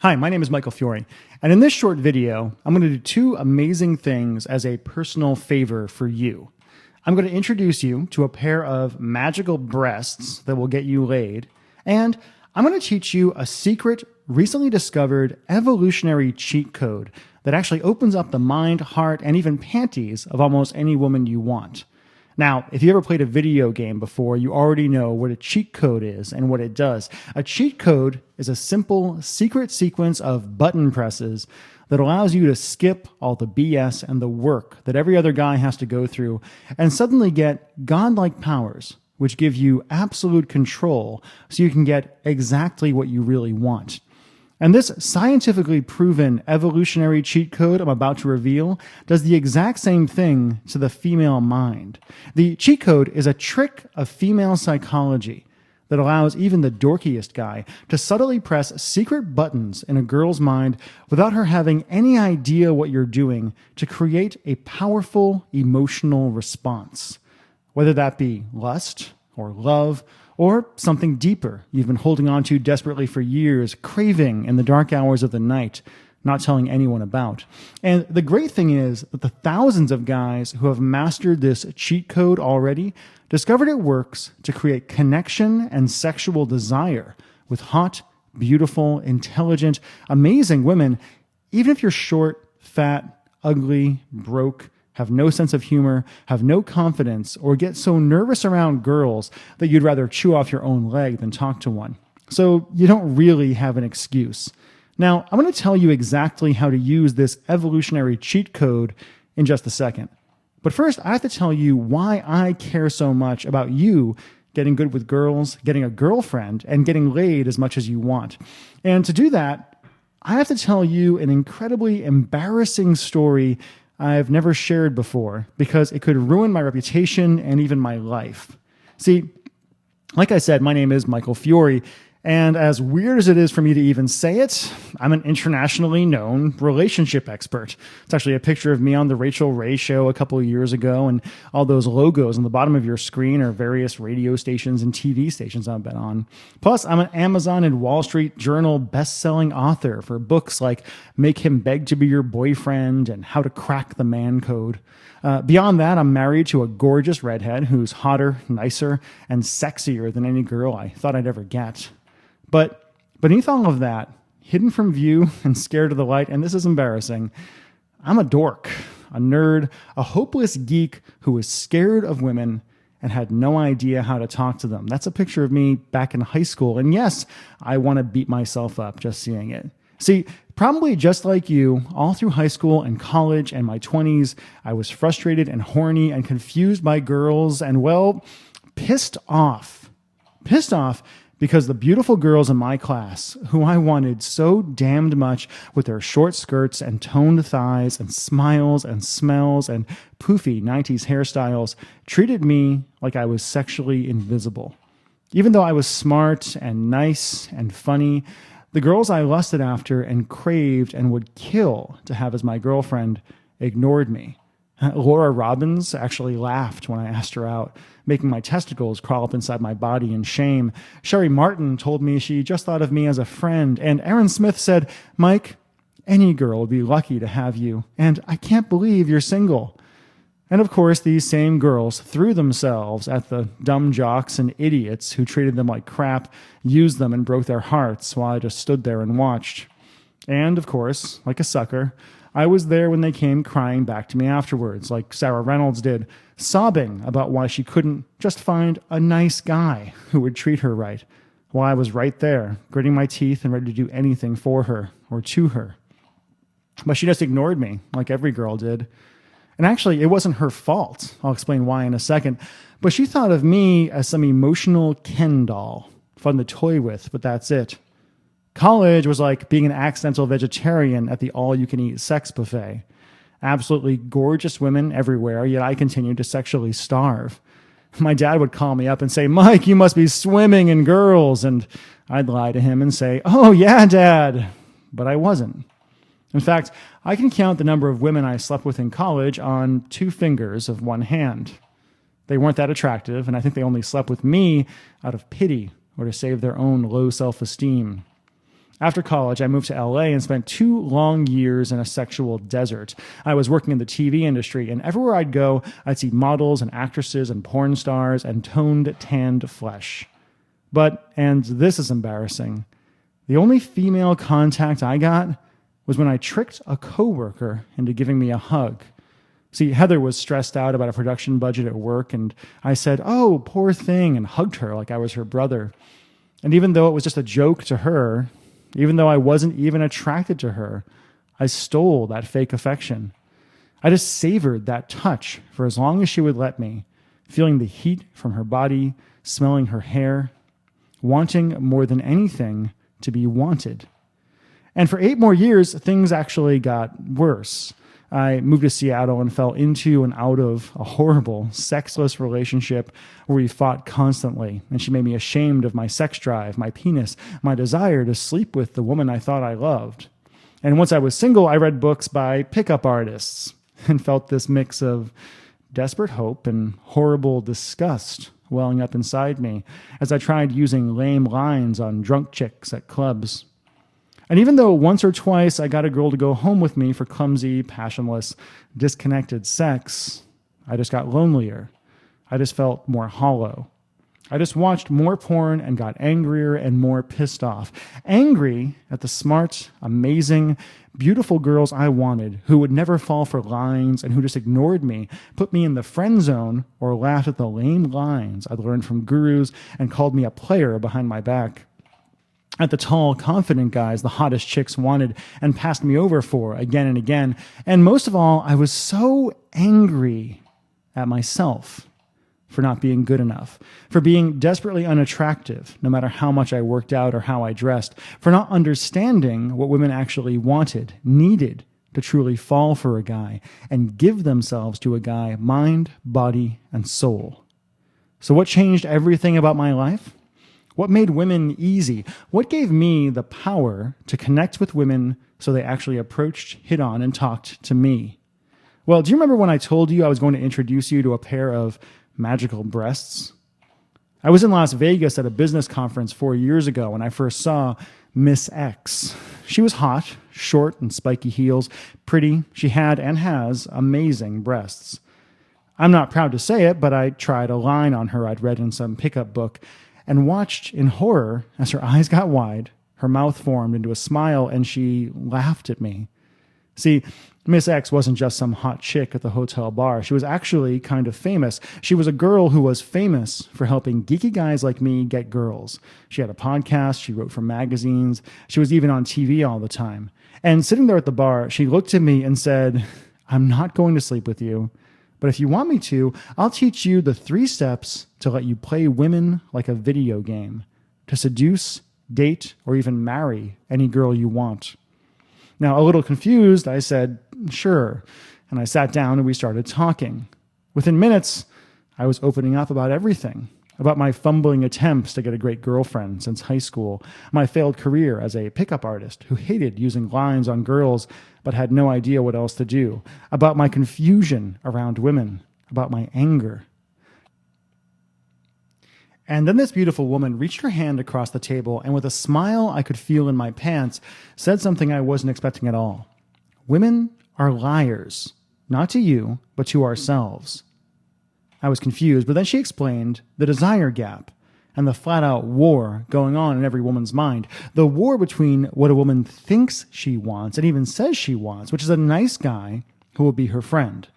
Hi, my name is Michael Fiore, and in this short video, I'm going to do two amazing things as a personal favor for you. I'm going to introduce you to a pair of magical breasts that will get you laid, and I'm going to teach you a secret, recently discovered evolutionary cheat code that actually opens up the mind, heart, and even panties of almost any woman you want. Now, if you ever played a video game before, you already know what a cheat code is and what it does. A cheat code is a simple, secret sequence of button presses that allows you to skip all the BS and the work that every other guy has to go through and suddenly get godlike powers, which give you absolute control so you can get exactly what you really want. And this scientifically proven evolutionary cheat code I'm about to reveal does the exact same thing to the female mind. The cheat code is a trick of female psychology that allows even the dorkiest guy to subtly press secret buttons in a girl's mind without her having any idea what you're doing to create a powerful emotional response. Whether that be lust or love, or something deeper you've been holding on to desperately for years, craving in the dark hours of the night, not telling anyone about. And the great thing is that the thousands of guys who have mastered this cheat code already discovered it works to create connection and sexual desire with hot, beautiful, intelligent, amazing women, even if you're short, fat, ugly, broke, have no sense of humor, have no confidence, or get so nervous around girls that you'd rather chew off your own leg than talk to one. So you don't really have an excuse. Now, I'm going to tell you exactly how to use this evolutionary cheat code in just a second. But first, I have to tell you why I care so much about you getting good with girls, getting a girlfriend, and getting laid as much as you want. And to do that, I have to tell you an incredibly embarrassing story I've never shared before because it could ruin my reputation and even my life. See, like I said, my name is Michael Fiore, and as weird as it is for me to even say it, I'm an internationally known relationship expert. It's actually a picture of me on the Rachel Ray show a couple of years ago, and all those logos on the bottom of your screen are various radio stations and TV stations I've been on. Plus, I'm an Amazon and Wall Street Journal best-selling author for books like Make Him Beg to Be Your Boyfriend and How to Crack the Man Code. Beyond that, I'm married to a gorgeous redhead who's hotter, nicer, and sexier than any girl I thought I'd ever get. But beneath all of that, hidden from view and scared of the light, and this is embarrassing, I'm a dork, a nerd, a hopeless geek who is scared of women and had no idea how to talk to them. That's a picture of me back in high school. And yes, I want to beat myself up just seeing it. See, probably just like you, all through high school and college and my 20s, I was frustrated and horny and confused by girls and, well, pissed off. Pissed off because the beautiful girls in my class, who I wanted so damned much with their short skirts and toned thighs and smiles and smells and poofy 90s hairstyles, treated me like I was sexually invisible. Even though I was smart and nice and funny, the girls I lusted after and craved and would kill to have as my girlfriend ignored me. Laura Robbins actually laughed when I asked her out, making my testicles crawl up inside my body in shame. Sherry Martin told me she just thought of me as a friend. And Aaron Smith said, "Mike, any girl would be lucky to have you. And I can't believe you're single." And of course, these same girls threw themselves at the dumb jocks and idiots who treated them like crap, used them, and broke their hearts while I just stood there and watched. And of course, like a sucker, I was there when they came crying back to me afterwards, like Sarah Reynolds did, sobbing about why she couldn't just find a nice guy who would treat her right, while I was right there, gritting my teeth and ready to do anything for her or to her. But she just ignored me, like every girl did. And actually, it wasn't her fault. I'll explain why in a second. But she thought of me as some emotional Ken doll, fun to toy with, but that's it. College was like being an accidental vegetarian at the all-you-can-eat sex buffet. Absolutely gorgeous women everywhere, yet I continued to sexually starve. My dad would call me up and say, "Mike, you must be swimming in girls." And I'd lie to him and say, "Oh, yeah, Dad." But I wasn't. In fact, I can count the number of women I slept with in college on 2 fingers of one hand. They weren't that attractive, and I think they only slept with me out of pity or to save their own low self-esteem. After college, I moved to LA and spent 2 long years in a sexual desert. I was working in the TV industry, and everywhere I'd go, I'd see models and actresses and porn stars and toned, tanned flesh. But, and this is embarrassing, the only female contact I got was when I tricked a coworker into giving me a hug. See, Heather was stressed out about a production budget at work, and I said, "Oh, poor thing," and hugged her like I was her brother. And even though it was just a joke to her, even though I wasn't even attracted to her, I stole that fake affection. I just savored that touch for as long as she would let me, feeling the heat from her body, smelling her hair, wanting more than anything to be wanted. And for 8 more years, things actually got worse. I moved to Seattle and fell into and out of a horrible, sexless relationship where we fought constantly, and she made me ashamed of my sex drive, my penis, my desire to sleep with the woman I thought I loved. And once I was single, I read books by pickup artists and felt this mix of desperate hope and horrible disgust welling up inside me as I tried using lame lines on drunk chicks at clubs. And even though once or twice I got a girl to go home with me for clumsy, passionless, disconnected sex, I just got lonelier. I just felt more hollow. I just watched more porn and got angrier and more pissed off. Angry at the smart, amazing, beautiful girls I wanted who would never fall for lines and who just ignored me, put me in the friend zone, or laughed at the lame lines I'd learned from gurus and called me a player behind my back. At the tall, confident guys the hottest chicks wanted and passed me over for again and again. And most of all, I was so angry at myself for not being good enough, for being desperately unattractive, no matter how much I worked out or how I dressed, for not understanding what women actually wanted, needed to truly fall for a guy and give themselves to a guy, mind, body, and soul. So what changed everything about my life? What made women easy? What gave me the power to connect with women so they actually approached, hit on, and talked to me? Well, do you remember when I told you I was going to introduce you to a pair of magical breasts? I was in Las Vegas at a business conference 4 years ago when I first saw Miss X. She was hot, short and spiky heels, pretty. She had and has amazing breasts. I'm not proud to say it, but I tried a line on her I'd read in some pickup book and watched in horror as her eyes got wide, her mouth formed into a smile, and she laughed at me. See, Miss X wasn't just some hot chick at the hotel bar. She was actually kind of famous. She was a girl who was famous for helping geeky guys like me get girls. She had a podcast. She wrote for magazines. She was even on TV all the time. And sitting there at the bar, she looked at me and said, "I'm not going to sleep with you. But if you want me to, I'll teach you the 3 steps to let you play women like a video game, to seduce, date, or even marry any girl you want." Now, a little confused, I said, "Sure." And I sat down and we started talking. Within minutes, I was opening up about everything. About my fumbling attempts to get a great girlfriend since high school, my failed career as a pickup artist who hated using lines on girls but had no idea what else to do, about my confusion around women, about my anger. And then this beautiful woman reached her hand across the table and with a smile I could feel in my pants, said something I wasn't expecting at all. "Women are liars, not to you, but to ourselves." I was confused, but then she explained the desire gap and the flat-out war going on in every woman's mind. The war between what a woman thinks she wants and even says she wants, which is a nice guy who will be her friend,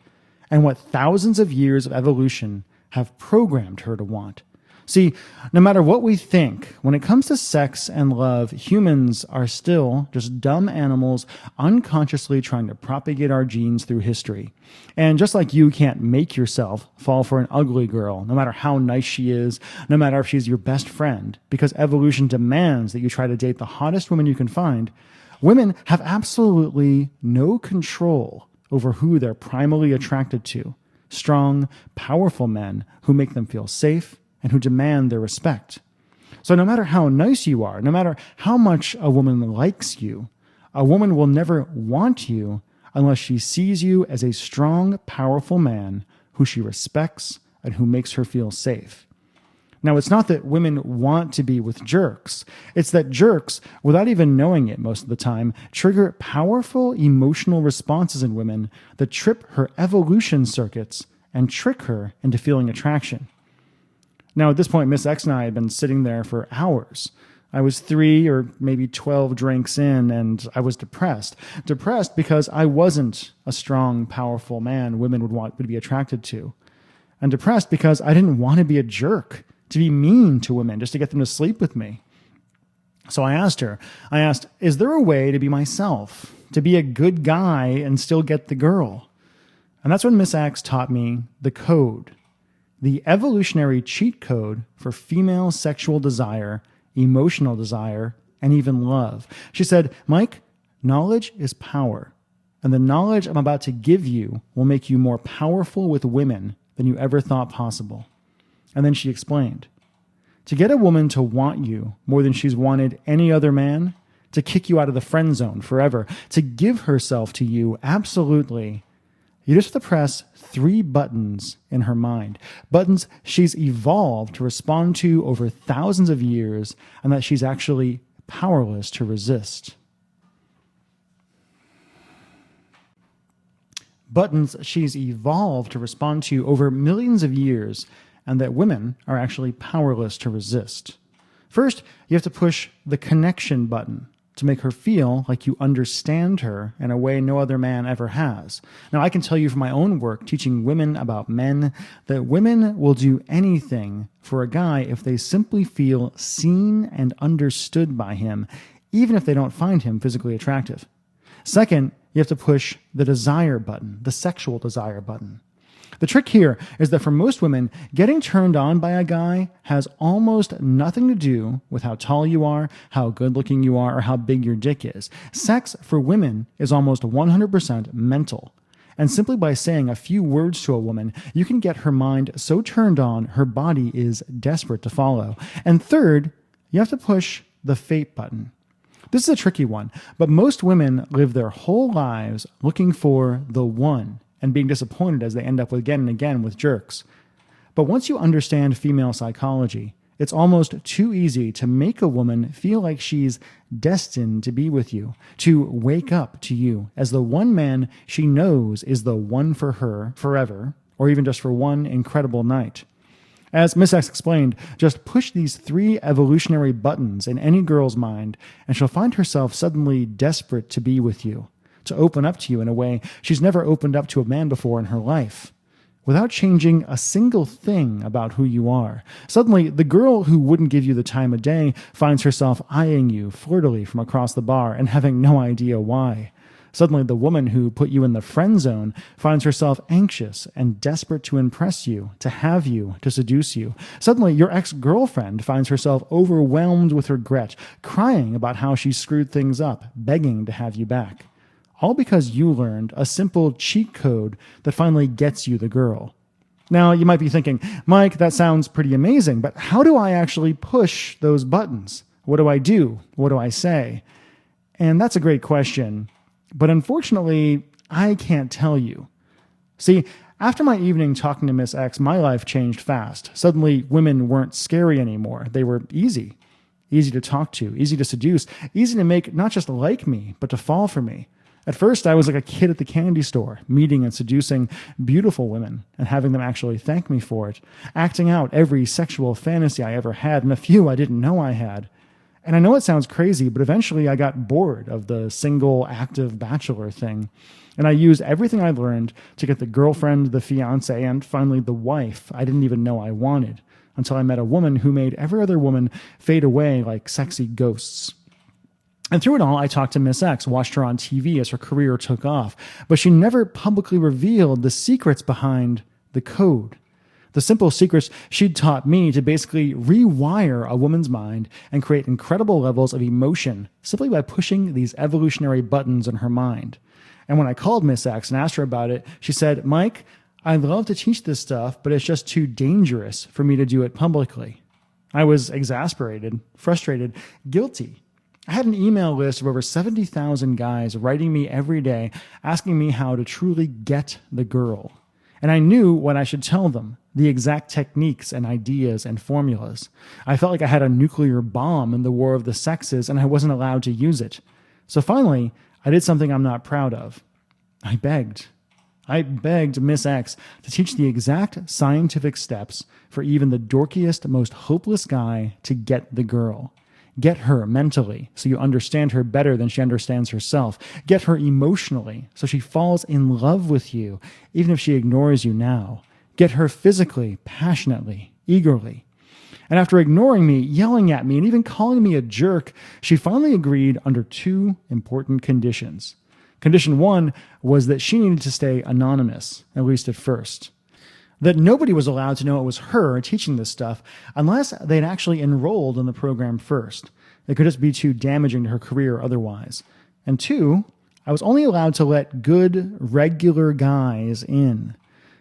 and what thousands of years of evolution have programmed her to want. See, no matter what we think, when it comes to sex and love, humans are still just dumb animals unconsciously trying to propagate our genes through history. And just like you can't make yourself fall for an ugly girl, no matter how nice she is, no matter if she's your best friend, because evolution demands that you try to date the hottest woman you can find, women have absolutely no control over who they're primally attracted to. Strong, powerful men who make them feel safe and who demand their respect. So no matter how nice you are, no matter how much a woman likes you, a woman will never want you unless she sees you as a strong, powerful man who she respects and who makes her feel safe. Now, it's not that women want to be with jerks. It's that jerks, without even knowing it most of the time, trigger powerful emotional responses in women that trip her evolution circuits and trick her into feeling attraction. Now, at this point, Miss X and I had been sitting there for hours. I was 3 or maybe 12 drinks in, and I was depressed. Depressed because I wasn't a strong, powerful man women would be attracted to. And depressed because I didn't want to be a jerk, to be mean to women, just to get them to sleep with me. So I asked, is there a way to be myself, to be a good guy and still get the girl? And that's when Miss X taught me the code, the evolutionary cheat code for female sexual desire, emotional desire, and even love. She said, Mike, knowledge is power, and the knowledge I'm about to give you will make you more powerful with women than you ever thought possible. And then she explained, to get a woman to want you more than she's wanted any other man, to kick you out of the friend zone forever, to give herself to you absolutely, you just have to press 3 buttons in her mind. Buttons she's evolved to respond to over thousands of years and that she's actually powerless to resist. Buttons she's evolved to respond to over millions of years and that women are actually powerless to resist. First, you have to push the connection button to make her feel like you understand her in a way no other man ever has. Now, I can tell you from my own work teaching women about men that women will do anything for a guy if they simply feel seen and understood by him, even if they don't find him physically attractive. Second, you have to push the desire button, the sexual desire button. The trick here is that for most women, getting turned on by a guy has almost nothing to do with how tall you are, how good looking you are, or how big your dick is. Sex for women is almost 100% mental. And simply by saying a few words to a woman, you can get her mind so turned on, her body is desperate to follow. And third, you have to push the fate button. This is a tricky one, but most women live their whole lives looking for the one, and being disappointed as they end up again and again with jerks. But once you understand female psychology, it's almost too easy to make a woman feel like she's destined to be with you, to wake up to you as the one man she knows is the one for her forever, or even just for one incredible night. As Miss X explained, just push these 3 evolutionary buttons in any girl's mind, and she'll find herself suddenly desperate to be with you, to open up to you in a way she's never opened up to a man before in her life, without changing a single thing about who you are. Suddenly, the girl who wouldn't give you the time of day finds herself eyeing you flirtily from across the bar and having no idea why. Suddenly, the woman who put you in the friend zone finds herself anxious and desperate to impress you, to have you, to seduce you. Suddenly, your ex-girlfriend finds herself overwhelmed with regret, crying about how she screwed things up, begging to have you back. All because you learned a simple cheat code that finally gets you the girl. Now, you might be thinking, Mike, that sounds pretty amazing, but how do I actually push those buttons? What do I do? What do I say? And that's a great question, but unfortunately, I can't tell you. See, after my evening talking to Miss X, my life changed fast. Suddenly, women weren't scary anymore. They were easy. Easy to talk to, easy to seduce, easy to make not just like me, but to fall for me. At first, I was like a kid at the candy store, meeting and seducing beautiful women and having them actually thank me for it, acting out every sexual fantasy I ever had and a few I didn't know I had. And I know it sounds crazy, but eventually I got bored of the single active bachelor thing. And I used everything I learned to get the girlfriend, the fiance, and finally the wife I didn't even know I wanted, until I met a woman who made every other woman fade away like sexy ghosts. And through it all, I talked to Miss X, watched her on TV as her career took off, but she never publicly revealed the secrets behind the code. The simple secrets she'd taught me to basically rewire a woman's mind and create incredible levels of emotion simply by pushing these evolutionary buttons in her mind. And when I called Miss X and asked her about it, she said, Mike, I'd love to teach this stuff, but it's just too dangerous for me to do it publicly. I was exasperated, frustrated, guilty. I had an email list of over 70,000 guys writing me every day, asking me how to truly get the girl. And I knew what I should tell them, the exact techniques and ideas and formulas. I felt like I had a nuclear bomb in the war of the sexes and I wasn't allowed to use it. So finally, I did something I'm not proud of. I begged. I begged Miss X to teach the exact scientific steps for even the dorkiest, most hopeless guy to get the girl. Get her mentally so you understand her better than she understands herself. Get her emotionally so she falls in love with you, even if she ignores you now. Get her physically, passionately, eagerly. And after ignoring me, yelling at me, and even calling me a jerk, she finally agreed under two important conditions. Condition one was that she needed to stay anonymous, at least at first. That nobody was allowed to know it was her teaching this stuff unless they'd actually enrolled in the program first. It could just be too damaging to her career otherwise. And two, I was only allowed to let good, regular guys in.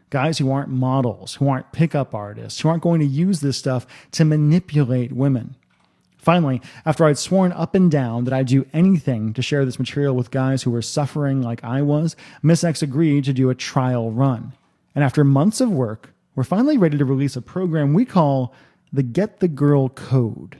Guys who aren't models, who aren't pickup artists, who aren't going to use this stuff to manipulate women. Finally, after I'd sworn up and down that I'd do anything to share this material with guys who were suffering like I was, Miss X agreed to do a trial run. And after months of work, we're finally ready to release a program we call the Get the Girl Code.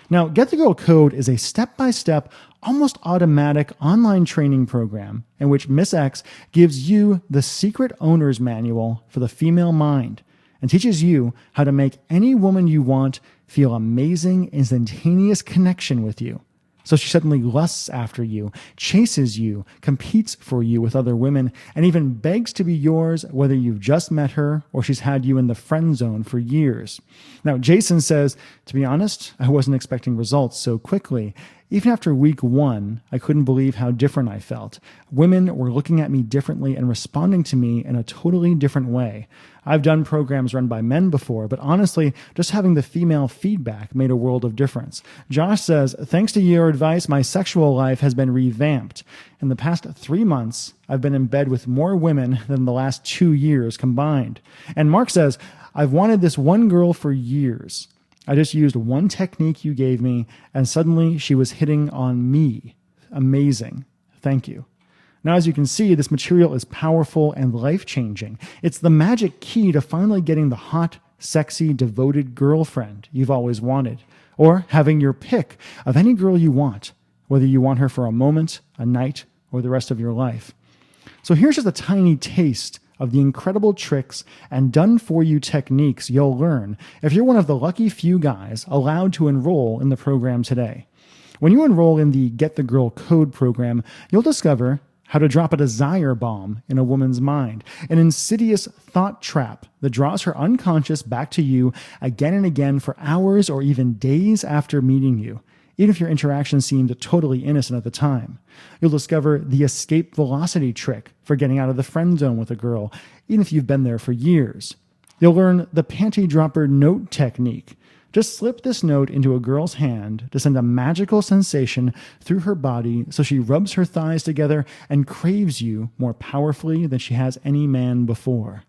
Now, Get the Girl Code is a step-by-step, almost automatic online training program in which Miss X gives you the secret owner's manual for the female mind and teaches you how to make any woman you want feel amazing, instantaneous connection with you. So she suddenly lusts after you, chases you, competes for you with other women, and even begs to be yours whether you've just met her or she's had you in the friend zone for years. Now, Jason says, to be honest, I wasn't expecting results so quickly. Even after week 1, I couldn't believe how different I felt. Women were looking at me differently and responding to me in a totally different way. I've done programs run by men before, but honestly, just having the female feedback made a world of difference. Josh says, thanks to your advice, my sexual life has been revamped. In the past 3 months, I've been in bed with more women than the last 2 years combined. And Mark says, I've wanted this one girl for years. I just used one technique you gave me, and suddenly she was hitting on me. Amazing. Thank you. Now, as you can see, this material is powerful and life-changing. It's the magic key to finally getting the hot, sexy, devoted girlfriend you've always wanted, or having your pick of any girl you want, whether you want her for a moment, a night, or the rest of your life. So here's just a tiny taste of the incredible tricks and done-for-you techniques you'll learn if you're one of the lucky few guys allowed to enroll in the program today. When you enroll in the Get the Girl Code program, you'll discover how to drop a desire bomb in a woman's mind, an insidious thought trap that draws her unconscious back to you again and again for hours or even days after meeting you, even if your interaction seemed totally innocent at the time. You'll discover the escape velocity trick for getting out of the friend zone with a girl, even if you've been there for years. You'll learn the panty dropper note technique. Just slip this note into a girl's hand to send a magical sensation through her body so she rubs her thighs together and craves you more powerfully than she has any man before.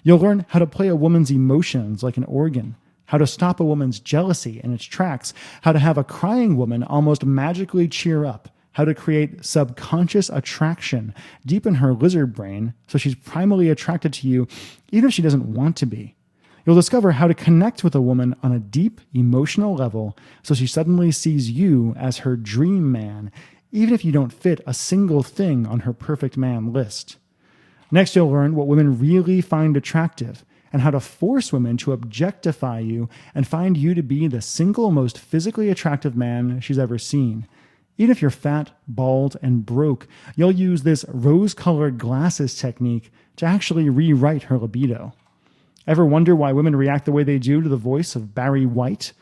You'll learn how to play a woman's emotions like an organ, how to stop a woman's jealousy in its tracks, how to have a crying woman almost magically cheer up, how to create subconscious attraction deep in her lizard brain so she's primally attracted to you even if she doesn't want to be. You'll discover how to connect with a woman on a deep emotional level so she suddenly sees you as her dream man, even if you don't fit a single thing on her perfect man list. Next, you'll learn what women really find attractive and how to force women to objectify you and find you to be the single most physically attractive man she's ever seen. Even if you're fat, bald, and broke, you'll use this rose-colored glasses technique to actually rewrite her libido. Ever wonder why women react the way they do to the voice of Barry White?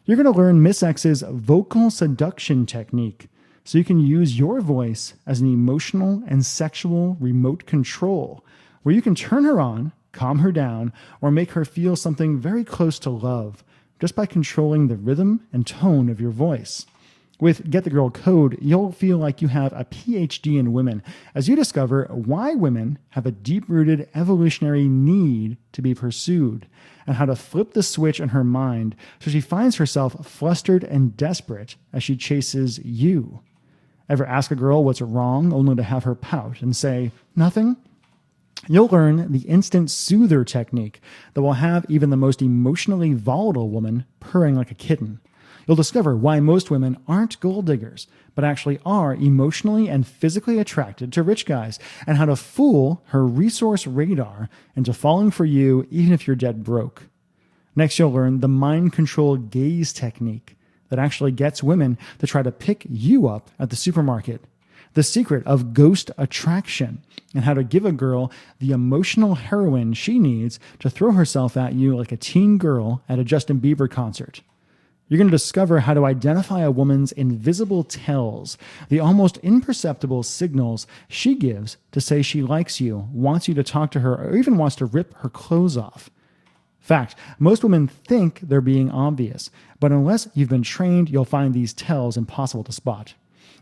You're going to learn Miss X's vocal seduction technique, so you can use your voice as an emotional and sexual remote control, where you can turn her on, calm her down, or make her feel something very close to love, just by controlling the rhythm and tone of your voice. With Get the Girl Code, you'll feel like you have a PhD in women as you discover why women have a deep-rooted evolutionary need to be pursued and how to flip the switch in her mind so she finds herself flustered and desperate as she chases you. Ever ask a girl what's wrong only to have her pout and say, nothing? You'll learn the instant soother technique that will have even the most emotionally volatile woman purring like a kitten. You'll discover why most women aren't gold diggers, but actually are emotionally and physically attracted to rich guys, and how to fool her resource radar into falling for you even if you're dead broke. Next, you'll learn the mind control gaze technique that actually gets women to try to pick you up at the supermarket. The secret of ghost attraction, and how to give a girl the emotional heroin she needs to throw herself at you like a teen girl at a Justin Bieber concert. You're going to discover how to identify a woman's invisible tells, the almost imperceptible signals she gives to say she likes you, wants you to talk to her, or even wants to rip her clothes off. Fact, most women think they're being obvious, but unless you've been trained, you'll find these tells impossible to spot.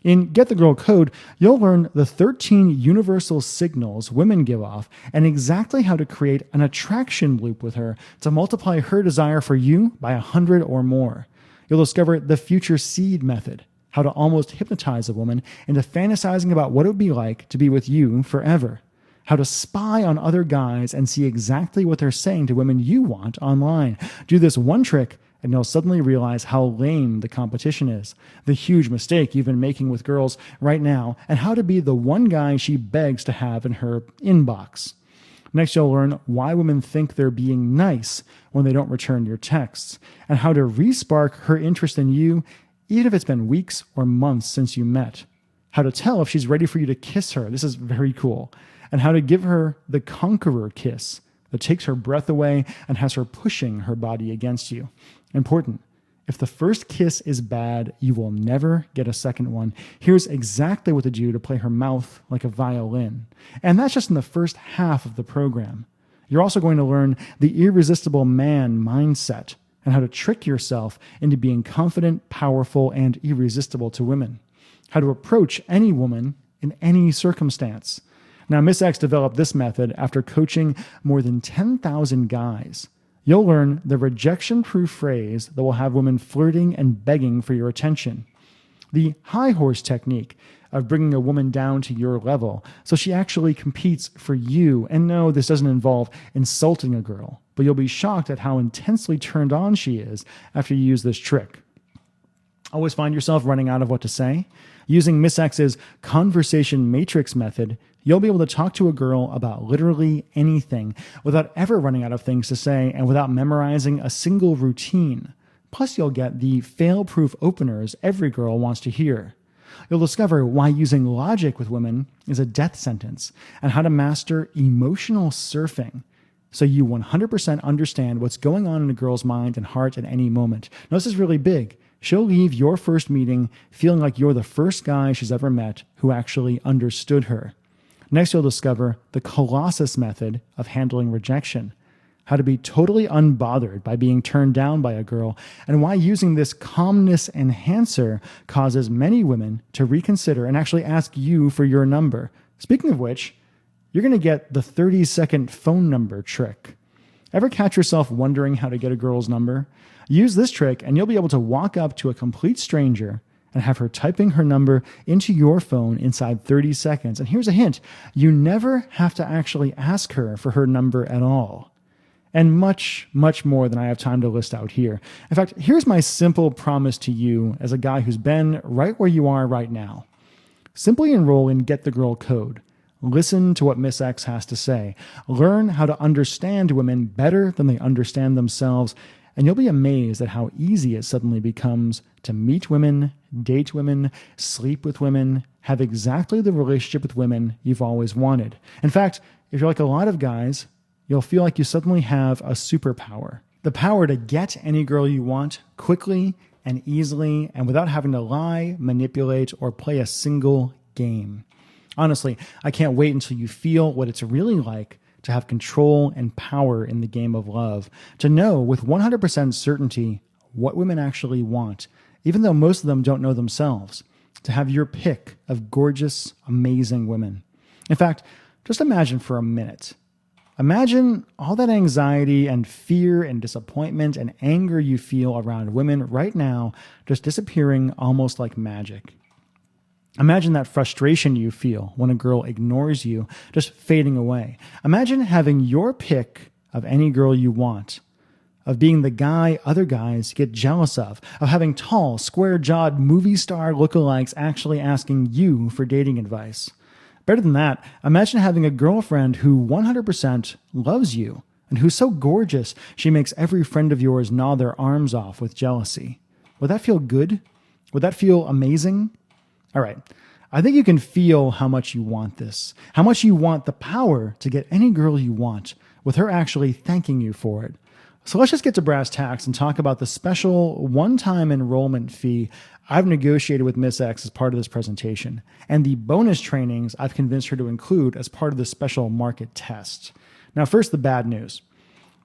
In Get the Girl Code, you'll learn the 13 universal signals women give off and exactly how to create an attraction loop with her to multiply her desire for you by 100 or more. You'll discover the future seed method, how to almost hypnotize a woman into fantasizing about what it would be like to be with you forever. How to spy on other guys and see exactly what they're saying to women you want online. Do this one trick and you'll suddenly realize how lame the competition is, the huge mistake you've been making with girls right now, and how to be the one guy she begs to have in her inbox. Next, you'll learn why women think they're being nice when they don't return your texts, and how to re-spark her interest in you even if it's been weeks or months since you met. How to tell if she's ready for you to kiss her. This is very cool. And how to give her the conqueror kiss that takes her breath away and has her pushing her body against you. Important. If the first kiss is bad, you will never get a second one. Here's exactly what to do to play her mouth like a violin. And that's just in the first half of the program. You're also going to learn the irresistible man mindset and how to trick yourself into being confident, powerful, and irresistible to women. How to approach any woman in any circumstance. Now, Miss X developed this method after coaching more than 10,000 guys. You'll learn the rejection-proof phrase that will have women flirting and begging for your attention. The high horse technique of bringing a woman down to your level so she actually competes for you. And no, this doesn't involve insulting a girl, but you'll be shocked at how intensely turned on she is after you use this trick. Always find yourself running out of what to say? Using Miss X's conversation matrix method, you'll be able to talk to a girl about literally anything without ever running out of things to say and without memorizing a single routine. Plus, you'll get the fail-proof openers every girl wants to hear. You'll discover why using logic with women is a death sentence and how to master emotional surfing so you 100% understand what's going on in a girl's mind and heart at any moment. Now, this is really big. She'll leave your first meeting feeling like you're the first guy she's ever met who actually understood her. Next, you'll discover the Colossus method of handling rejection, how to be totally unbothered by being turned down by a girl, and why using this calmness enhancer causes many women to reconsider and actually ask you for your number. Speaking of which, you're going to get the 30-second phone number trick. Ever catch yourself wondering how to get a girl's number? Use this trick and you'll be able to walk up to a complete stranger and have her typing her number into your phone inside 30 seconds. And here's a hint. You never have to actually ask her for her number at all. And much, much more than I have time to list out here. In fact, here's my simple promise to you as a guy who's been right where you are right now. Simply enroll in Get the Girl Code. Listen to what Miss X has to say. Learn how to understand women better than they understand themselves. And you'll be amazed at how easy it suddenly becomes to meet women, date women, sleep with women, have exactly the relationship with women you've always wanted. In fact, if you're like a lot of guys, you'll feel like you suddenly have a superpower. The power to get any girl you want quickly and easily and without having to lie, manipulate, or play a single game. Honestly, I can't wait until you feel what it's really like to have control and power in the game of love, to know with 100% certainty what women actually want, even though most of them don't know themselves, to have your pick of gorgeous, amazing women. In fact, just imagine for a minute. Imagine all that anxiety and fear and disappointment and anger you feel around women right now just disappearing almost like magic. Imagine that frustration you feel when a girl ignores you, just fading away. Imagine having your pick of any girl you want, of being the guy other guys get jealous of having tall, square-jawed movie star lookalikes actually asking you for dating advice. Better than that, imagine having a girlfriend who 100% loves you and who's so gorgeous she makes every friend of yours gnaw their arms off with jealousy. Would that feel good? Would that feel amazing? All right, I think you can feel how much you want this, how much you want the power to get any girl you want, with her actually thanking you for it. So let's just get to brass tacks and talk about the special one-time enrollment fee I've negotiated with Miss X as part of this presentation, and the bonus trainings I've convinced her to include as part of the special market test. Now, first, the bad news.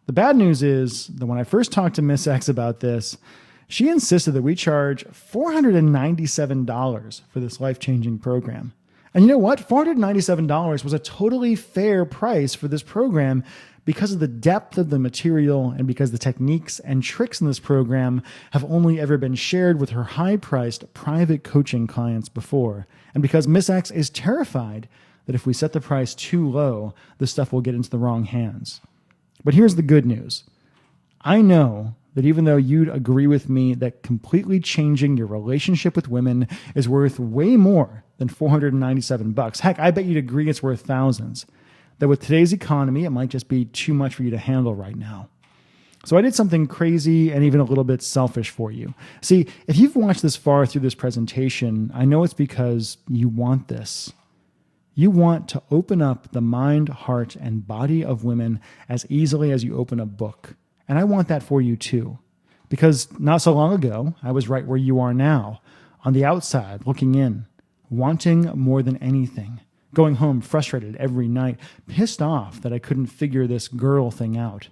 The bad news is that when I first talked to Miss X about this, she insisted that we charge $497 for this life-changing program. And you know what? $497 was a totally fair price for this program because of the depth of the material and because the techniques and tricks in this program have only ever been shared with her high-priced private coaching clients before. And because Miss X is terrified that if we set the price too low, the stuff will get into the wrong hands. But here's the good news. I know that even though you'd agree with me that completely changing your relationship with women is worth way more than $497, heck, I bet you'd agree it's worth thousands, that with today's economy, it might just be too much for you to handle right now. So I did something crazy and even a little bit selfish for you. See, if you've watched this far through this presentation, I know it's because you want this. You want to open up the mind, heart, and body of women as easily as you open a book. And I want that for you too. Because not so long ago, I was right where you are now, on the outside, looking in, wanting more than anything, going home frustrated every night, pissed off that I couldn't figure this girl thing out.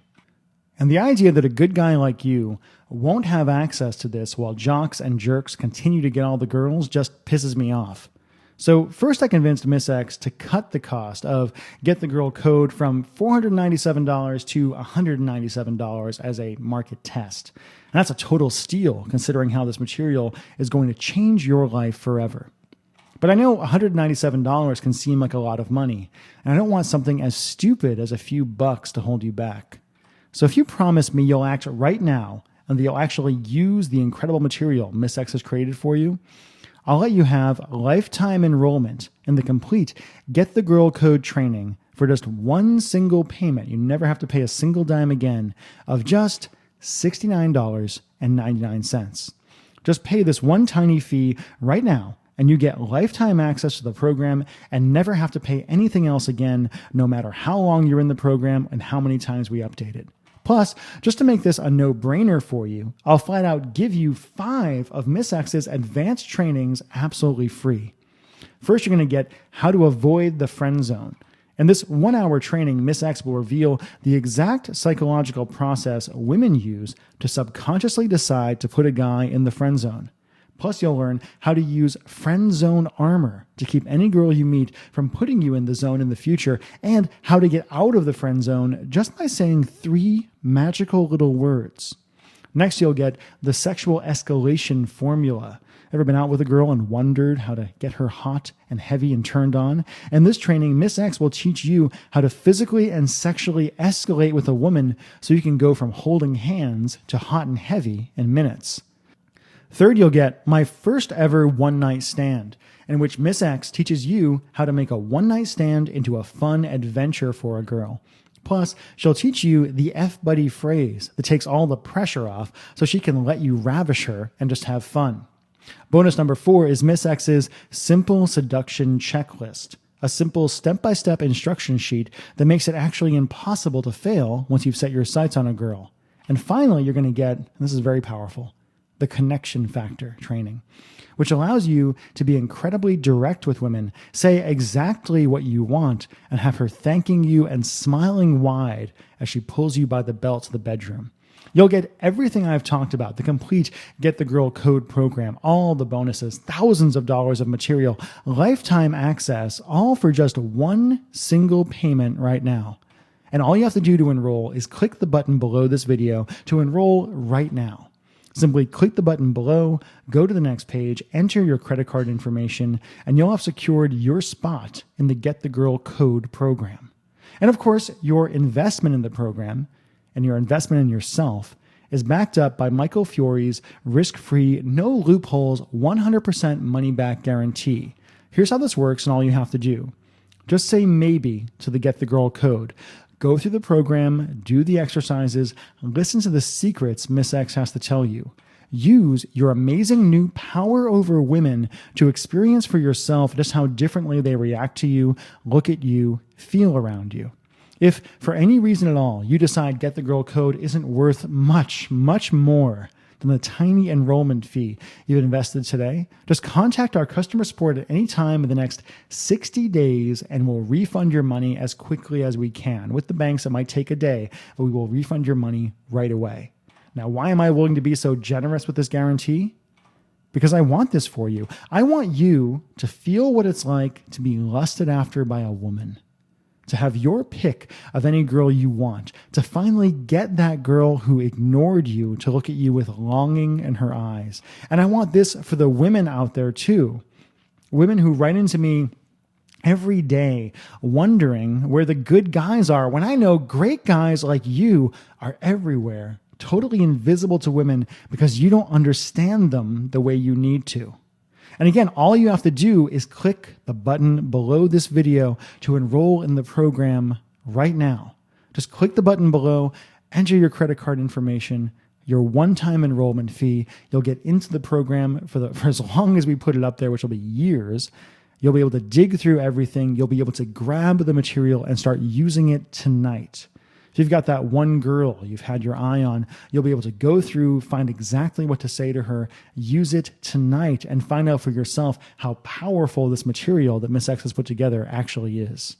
And the idea that a good guy like you won't have access to this while jocks and jerks continue to get all the girls just pisses me off. So first I convinced Miss X to cut the cost of Get the Girl Code from $497 to $197 as a market test. And that's a total steal considering how this material is going to change your life forever. But I know $197 can seem like a lot of money, and I don't want something as stupid as a few bucks to hold you back. So if you promise me you'll act right now and that you'll actually use the incredible material Miss X has created for you, I'll let you have lifetime enrollment in the complete Get the Girl Code training for just one single payment. You never have to pay a single dime again, of just $69.99. Just pay this one tiny fee right now, and you get lifetime access to the program and never have to pay anything else again, no matter how long you're in the program and how many times we update it. Plus, just to make this a no-brainer for you, I'll flat out give you 5 of Miss X's advanced trainings absolutely free. First, you're going to get how to avoid the friend zone. In this 1-hour training, Miss X will reveal the exact psychological process women use to subconsciously decide to put a guy in the friend zone. Plus, you'll learn how to use friend zone armor to keep any girl you meet from putting you in the zone in the future, and how to get out of the friend zone just by saying 3 magical little words. Next, you'll get the sexual escalation formula. Ever been out with a girl and wondered how to get her hot and heavy and turned on? In this training, Miss X will teach you how to physically and sexually escalate with a woman so you can go from holding hands to hot and heavy in minutes. Third, you'll get my first ever one-night stand, in which Miss X teaches you how to make a one-night stand into a fun adventure for a girl. Plus, she'll teach you the F-buddy phrase that takes all the pressure off so she can let you ravish her and just have fun. Bonus number 4 is Miss X's Simple Seduction Checklist, a simple step-by-step instruction sheet that makes it actually impossible to fail once you've set your sights on a girl. And finally, you're going to get, and this is very powerful, the connection factor training, which allows you to be incredibly direct with women, say exactly what you want, and have her thanking you and smiling wide as she pulls you by the belt to the bedroom. You'll get everything I've talked about, the complete Get the Girl Code program, all the bonuses, thousands of dollars of material, lifetime access, all for just one single payment right now. And all you have to do to enroll is click the button below this video to enroll right now. Simply click the button below, go to the next page, enter your credit card information, and you'll have secured your spot in the Get the Girl Code program. And of course, your investment in the program and your investment in yourself is backed up by Michael Fiore's risk-free, no loopholes, 100% money-back guarantee. Here's how this works and all you have to do. Just say maybe to the Get the Girl Code. Go through the program, do the exercises, listen to the secrets Miss X has to tell you. Use your amazing new power over women to experience for yourself just how differently they react to you, look at you, feel around you. If for any reason at all you decide Get the Girl Code isn't worth much, much more than the tiny enrollment fee you've invested today, just contact our customer support at any time in the next 60 days and we'll refund your money as quickly as we can. With the banks, it might take a day, but we will refund your money right away. Now, why am I willing to be so generous with this guarantee? Because I want this for you. I want you to feel what it's like to be lusted after by a woman, to have your pick of any girl you want, to finally get that girl who ignored you to look at you with longing in her eyes. And I want this for the women out there too. Women who write into me every day wondering where the good guys are when I know great guys like you are everywhere, totally invisible to women because you don't understand them the way you need to. And again, all you have to do is click the button below this video to enroll in the program right now. Just click the button below, enter your credit card information, your one-time enrollment fee. You'll get into the program for as long as we put it up there, which will be years. You'll be able to dig through everything. You'll be able to grab the material and start using it tonight. If you've got that one girl you've had your eye on, you'll be able to go through, find exactly what to say to her, use it tonight, and find out for yourself how powerful this material that Miss X has put together actually is.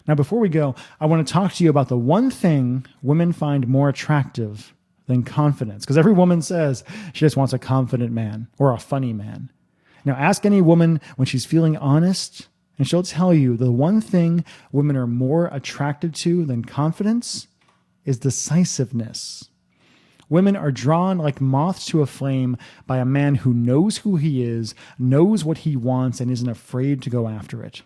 Now, before we go, I want to talk to you about the one thing women find more attractive than confidence, because every woman says she just wants a confident man or a funny man. Now, ask any woman when she's feeling honest, and she'll tell you the one thing women are more attracted to than confidence is decisiveness. Women are drawn like moths to a flame by a man who knows who he is, knows what he wants, and isn't afraid to go after it.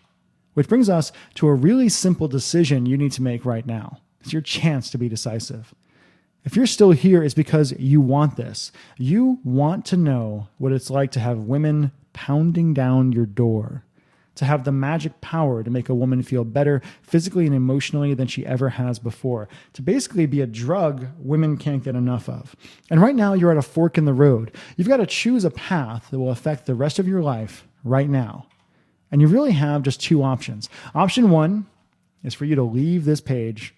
Which brings us to a really simple decision you need to make right now. It's your chance to be decisive. If you're still here, it's because you want this. You want to know what it's like to have women pounding down your door, to have the magic power to make a woman feel better physically and emotionally than she ever has before, to basically be a drug women can't get enough of. And right now, you're at a fork in the road. You've got to choose a path that will affect the rest of your life right now. And you really have just two options. Option one is for you to leave this page,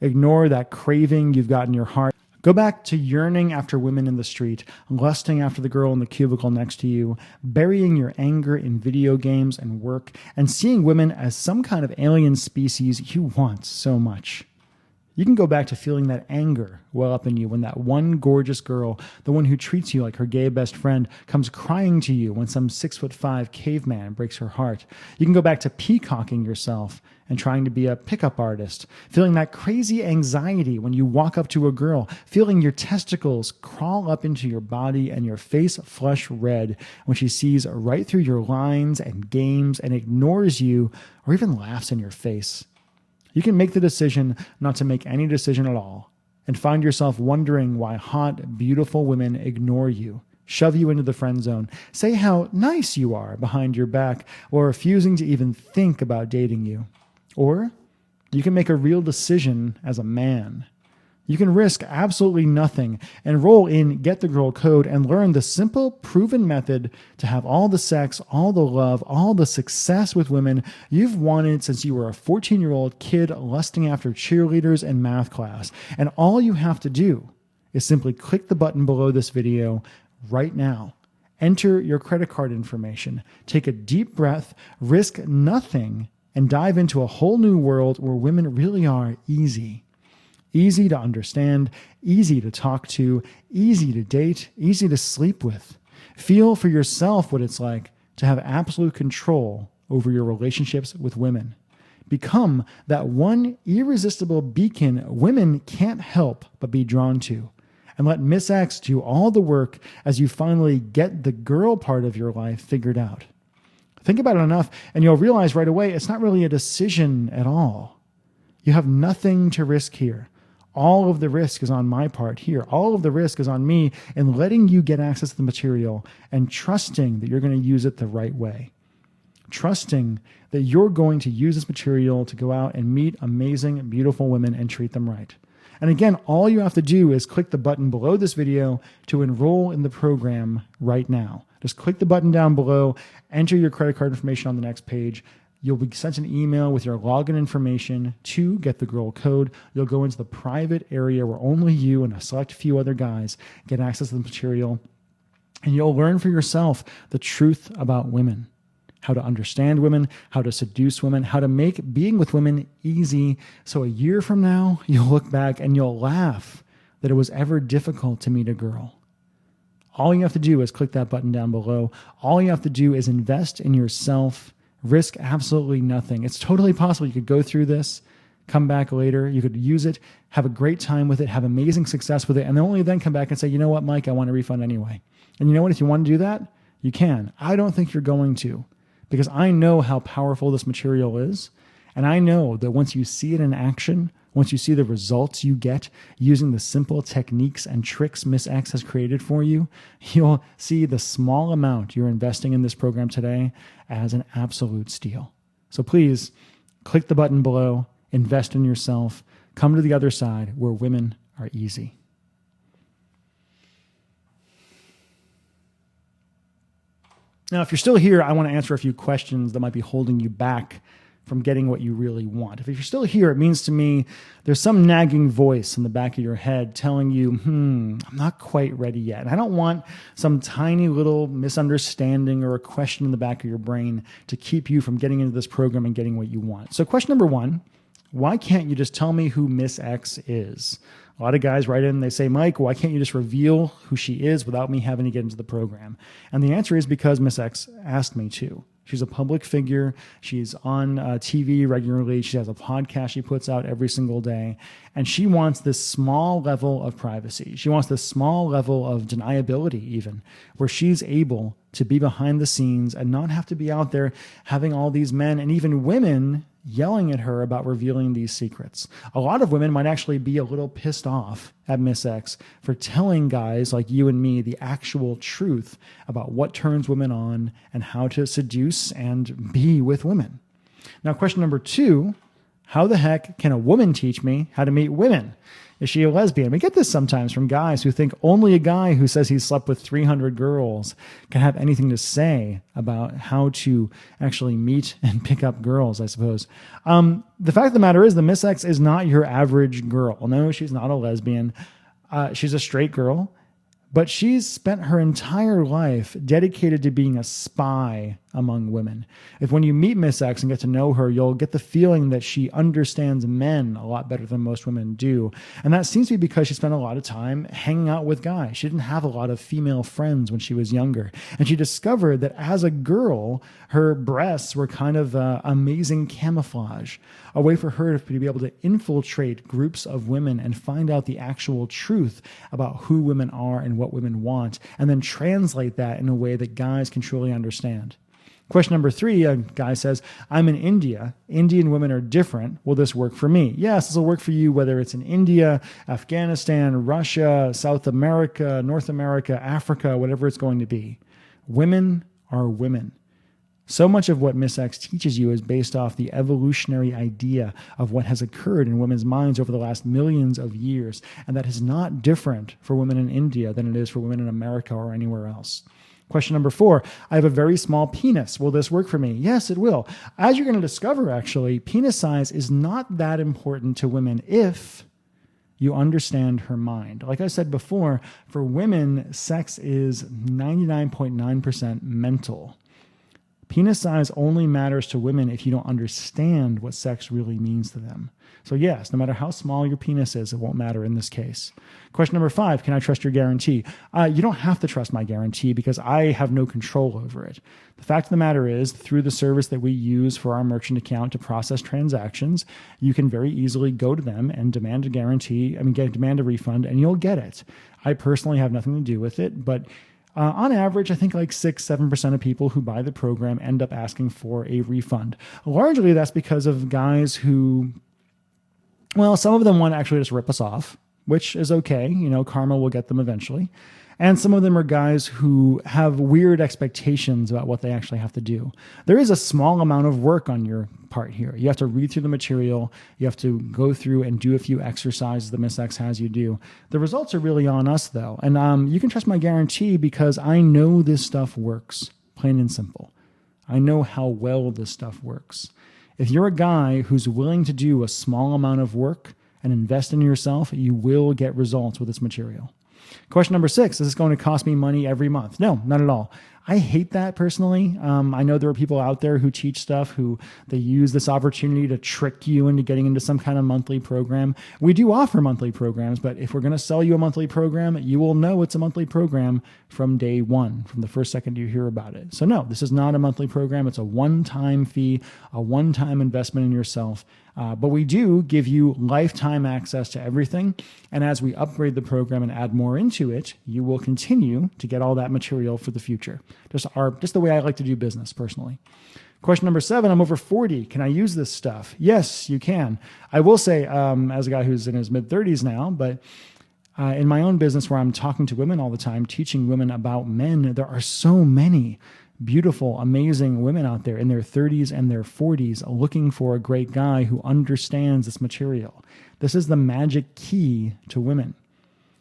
ignore that craving you've got in your heart, go back to yearning after women in the street, lusting after the girl in the cubicle next to you, burying your anger in video games and work, and seeing women as some kind of alien species you want so much. You can go back to feeling that anger well up in you when that one gorgeous girl, the one who treats you like her gay best friend, comes crying to you when some 6'5" caveman breaks her heart. You can go back to peacocking yourself and trying to be a pickup artist, feeling that crazy anxiety when you walk up to a girl, feeling your testicles crawl up into your body and your face flush red when she sees right through your lines and games and ignores you or even laughs in your face. You can make the decision not to make any decision at all and find yourself wondering why hot, beautiful women ignore you, shove you into the friend zone, say how nice you are behind your back, or refusing to even think about dating you. Or you can make a real decision as a man. You can risk absolutely nothing, enroll in Get the Girl Code, and learn the simple, proven method to have all the sex, all the love, all the success with women you've wanted since you were a 14-year-old kid lusting after cheerleaders in math class. And all you have to do is simply click the button below this video right now. Enter your credit card information, take a deep breath, risk nothing, and dive into a whole new world where women really are easy. Easy to understand, easy to talk to, easy to date, easy to sleep with. Feel for yourself what it's like to have absolute control over your relationships with women. Become that one irresistible beacon women can't help but be drawn to. and let Miss X do all the work as you finally get the girl part of your life figured out. Think about it enough, and you'll realize right away it's not really a decision at all. You have nothing to risk here. All of the risk is on my part here. All of the risk is on me in letting you get access to the material and trusting that you're going to use it the right way. Trusting that you're going to use this material to go out and meet amazing, beautiful women and treat them right. And again, all you have to do is click the button below this video to enroll in the program right now. Just click the button down below, enter your credit card information on the next page. You'll be sent an email with your login information to get the girl code. You'll go into the private area where only you and a select few other guys get access to the material. And you'll learn for yourself the truth about women, how to understand women, how to seduce women, how to make being with women easy. So a year from now, you'll look back and you'll laugh that it was ever difficult to meet a girl. All you have to do is click that button down below. All you have to do is invest in yourself. Risk absolutely nothing. It's totally possible you could go through this, come back later, you could use it, have a great time with it, have amazing success with it, and then only then come back and say, you know what, Mike, I want a refund anyway. And you know what, if you want to do that, you can. I don't think you're going to, because I know how powerful this material is, and I know that once you see it in action, once you see the results you get using the simple techniques and tricks Miss X has created for you, you'll see the small amount you're investing in this program today as an absolute steal. So please click the button below, invest in yourself, come to the other side where women are easy. Now, if you're still here, I want to answer a few questions that might be holding you back from getting what you really want. If you're still here, it means to me there's some nagging voice in the back of your head telling you, I'm not quite ready yet. And I don't want some tiny little misunderstanding or a question in the back of your brain to keep you from getting into this program and getting what you want. So question number one, why can't you just tell me who Miss X is? A lot of guys write in, they say, Mike, why can't you just reveal who she is without me having to get into the program? And the answer is because Miss X asked me to. She's a public figure. She's on TV regularly. She has a podcast she puts out every single day. And she wants this small level of privacy. She wants this small level of deniability even, where she's able to be behind the scenes and not have to be out there having all these men and even women yelling at her about revealing these secrets. A lot of women might actually be a little pissed off at Miss X for telling guys like you and me the actual truth about what turns women on and how to seduce and be with women. Now, question number two, how the heck can a woman teach me how to meet women? Is she a lesbian? We get this sometimes from guys who think only a guy who says he's slept with 300 girls can have anything to say about how to actually meet and pick up girls, I suppose. The fact of the matter is the Miss X is not your average girl. No, she's not a lesbian. She's a straight girl, but she's spent her entire life dedicated to being a spy among women. If when you meet Miss X and get to know her, you'll get the feeling that she understands men a lot better than most women do. And that seems to be because she spent a lot of time hanging out with guys. She didn't have a lot of female friends when she was younger. And she discovered that as a girl, her breasts were kind of amazing camouflage, a way for her to be able to infiltrate groups of women and find out the actual truth about who women are and what women want, and then translate that in a way that guys can truly understand. Question number three, a guy says, I'm in India. Indian women are different. Will this work for me? Yes, this will work for you, whether it's in India, Afghanistan, Russia, South America, North America, Africa, whatever it's going to be. Women are women. So much of what Miss X teaches you is based off the evolutionary idea of what has occurred in women's minds over the last millions of years. And that is not different for women in India than it is for women in America or anywhere else. Question number four, I have a very small penis. Will this work for me? Yes, it will. As you're going to discover, actually, penis size is not that important to women if you understand her mind. Like I said before, for women, sex is 99.9% mental. Penis size only matters to women if you don't understand what sex really means to them. So yes, no matter how small your penis is, it won't matter in this case. Question number 5, can I trust your guarantee? You don't have to trust my guarantee because I have no control over it. The fact of the matter is, through the service that we use for our merchant account to process transactions, you can very easily go to them and demand a demand a refund, and you'll get it. I personally have nothing to do with it, but on average, I think like 6-7% of people who buy the program end up asking for a refund. Largely, that's because of guys who, well, some of them want to actually just rip us off, which is okay. Karma will get them eventually. And some of them are guys who have weird expectations about what they actually have to do. There is a small amount of work on your part here. You have to read through the material. You have to go through and do a few exercises that Miss X has you do. The results are really on us, though. And you can trust my guarantee because I know this stuff works, plain and simple. I know how well this stuff works. If you're a guy who's willing to do a small amount of work and invest in yourself, you will get results with this material. Question number 6, is this going to cost me money every month? No, not at all. I hate that personally. I know there are people out there who teach stuff who they use this opportunity to trick you into getting into some kind of monthly program. We do offer monthly programs, but if we're going to sell you a monthly program, you will know it's a monthly program from day one, from the first second you hear about it. So no, this is not a monthly program. It's a one-time fee, a one-time investment in yourself. But we do give you lifetime access to everything. And as we upgrade the program and add more into it, you will continue to get all that material for the future. Just the way I like to do business personally. Question number 7, I'm over 40. Can I use this stuff? Yes, you can. I will say, as a guy who's in his mid-30s now, but in my own business where I'm talking to women all the time, teaching women about men, there are so many beautiful, amazing women out there in their 30s and their 40s looking for a great guy who understands this material. This is the magic key to women.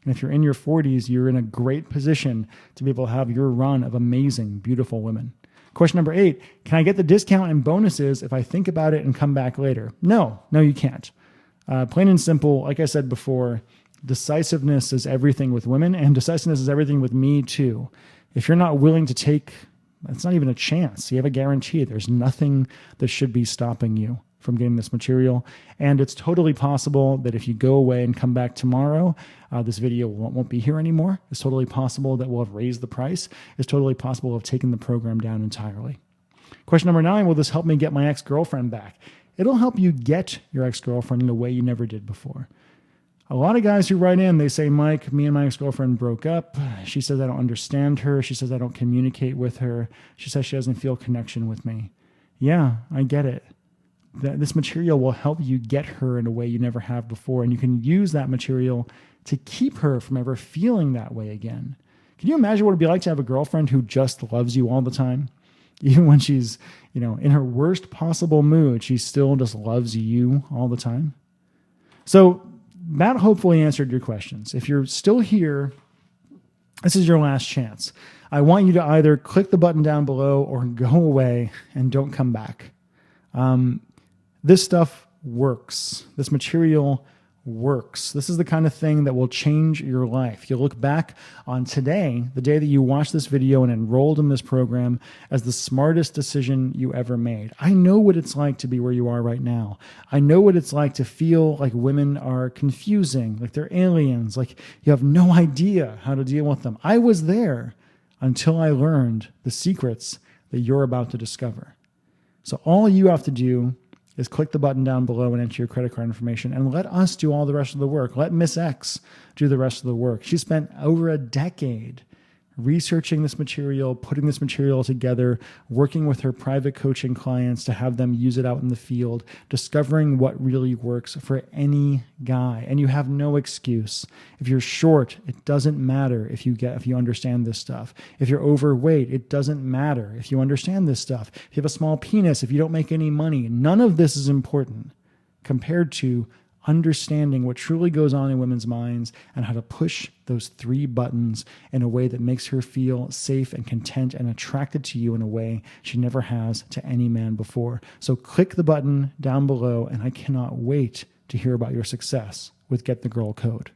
And if you're in your 40s, you're in a great position to be able to have your run of amazing, beautiful women. Question number 8, can I get the discount and bonuses if I think about it and come back later? No, you can't. Plain and simple, like I said before, decisiveness is everything with women, and decisiveness is everything with me too. If you're not willing to take, it's not even a chance. You have a guarantee. There's nothing that should be stopping you from getting this material. And it's totally possible that if you go away and come back tomorrow, this video won't be here anymore. It's totally possible that we'll have raised the price. It's totally possible of taking the program down entirely. Question number 9, will this help me get my ex-girlfriend back? It'll help you get your ex-girlfriend in a way you never did before. A lot of guys who write in, they say, Mike, me and my ex-girlfriend broke up. She says I don't understand her. She says I don't communicate with her. She says she doesn't feel connection with me. Yeah, I get it. This material will help you get her in a way you never have before, and you can use that material to keep her from ever feeling that way again. Can you imagine what it'd be like to have a girlfriend who just loves you all the time? Even when she's, in her worst possible mood, she still just loves you all the time. So that hopefully answered your questions. If you're still here, this is your last chance. I want you to either click the button down below or go away and don't come back. This stuff works. This material works. This is the kind of thing that will change your life. You'll look back on today, the day that you watched this video and enrolled in this program, as the smartest decision you ever made. I know what it's like to be where you are right now. I know what it's like to feel like women are confusing, like they're aliens, like you have no idea how to deal with them. I was there until I learned the secrets that you're about to discover. So all you have to do is click the button down below and enter your credit card information and let us do all the rest of the work. Let Miss X do the rest of the work. She spent over a decade researching this material, putting this material together, working with her private coaching clients to have them use it out in the field, discovering what really works for any guy. And you have no excuse. If you're short, it doesn't matter if you understand this stuff. If you're overweight, it doesn't matter if you understand this stuff. If you have a small penis, if you don't make any money, none of this is important compared to understanding what truly goes on in women's minds and how to push those 3 buttons in a way that makes her feel safe and content and attracted to you in a way she never has to any man before. So click the button down below, and I cannot wait to hear about your success with Get the Girl Code.